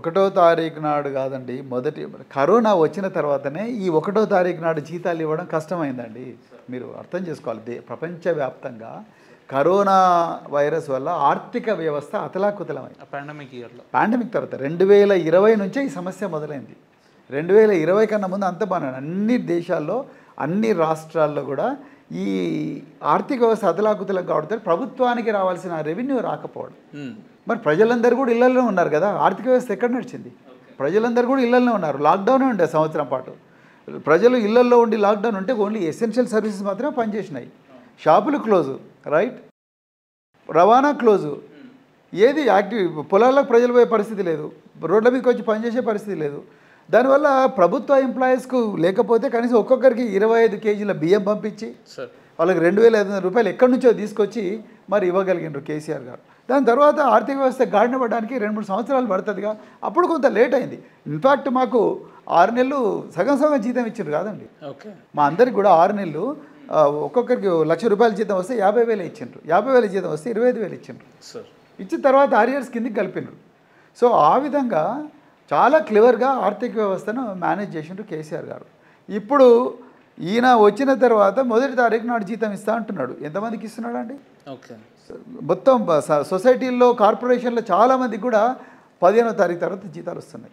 ఒకటో తారీఖు నాడు కాదండి, మొదటి కరోనా వచ్చిన తర్వాతనే ఈ ఒకటో తారీఖు నాడు జీతాలు ఇవ్వడం కష్టమైందండి. మీరు అర్థం చేసుకోవాలి. ప్రపంచవ్యాప్తంగా కరోనా వైరస్ వల్ల ఆర్థిక వ్యవస్థ అతలాకుతలమైంది. పాండమిక్ తర్వాత 2020 నుంచే ఈ సమస్య మొదలైంది. 2020 కన్నా ముందు అంత బాగా అన్ని దేశాల్లో, అన్ని రాష్ట్రాల్లో కూడా ఈ ఆర్థిక వ్యవస్థ అతలాకుతలం కావడంతో ప్రభుత్వానికి రావాల్సిన రెవెన్యూ రాకపోవడం. మరి ప్రజలందరూ కూడా ఇళ్లల్లో ఉన్నారు కదా, ఆర్థిక వ్యవస్థ ఎక్కడ నడిచింది? ప్రజలందరూ కూడా ఇళ్లల్లో ఉన్నారు. లాక్డౌనే ఉండే సంవత్సరం పాటు. ప్రజలు ఇళ్లల్లో ఉండి లాక్డౌన్ ఉంటే ఓన్లీ ఎసెన్షియల్ సర్వీసెస్ మాత్రమే పనిచేసినాయి. షాపులు క్లోజు, రైట్, రవాణా క్లోజు, ఏది యాక్టివ్, పొలాలకు ప్రజలు పోయే పరిస్థితి లేదు, రోడ్ల మీదకి వచ్చి పనిచేసే పరిస్థితి లేదు. దానివల్ల ప్రభుత్వ ఎంప్లాయీస్కు లేకపోతే కనీసం ఒక్కొక్కరికి 25 కేజీల బియ్యం పంపించి వాళ్ళకి 2,500 రూపాయలు ఎక్కడి నుంచో తీసుకొచ్చి మరి ఇవ్వగలిగినారు కేసీఆర్ గారు. దాని తర్వాత ఆర్థిక వ్యవస్థ గాడిన పడడానికి 2-3 సంవత్సరాలు పడుతుందిగా, అప్పుడు కొంత లేట్ అయింది. ఇన్ఫ్యాక్ట్ మాకు 6 నెలలు సగం సగం జీతం ఇచ్చారు కాదండి. మా అందరికి కూడా 6 నెలలు ఒక్కొక్కరికి ₹1,00,000 జీతం వస్తే 50,000 ఇచ్చిండ్రు, 50,000 జీతం వస్తే 25,000 ఇచ్చిండ్రు. ఇచ్చిన తర్వాత ఆరియర్స్ కిందకి కలిపినారు. సో ఆ విధంగా చాలా క్లివర్గా ఆర్థిక వ్యవస్థను మేనేజ్ చేసిండ్రు కేసీఆర్ గారు. ఇప్పుడు ఈయన వచ్చిన తర్వాత మొదటి తారీఖు నాడు జీతం ఇస్తా అంటున్నాడు. ఎంతమందికి ఇస్తున్నాడు అండి? మొత్తం సొసైటీల్లో, కార్పొరేషన్లో చాలామందికి కూడా 15వ తారీఖు తర్వాత జీతాలు వస్తున్నాయి.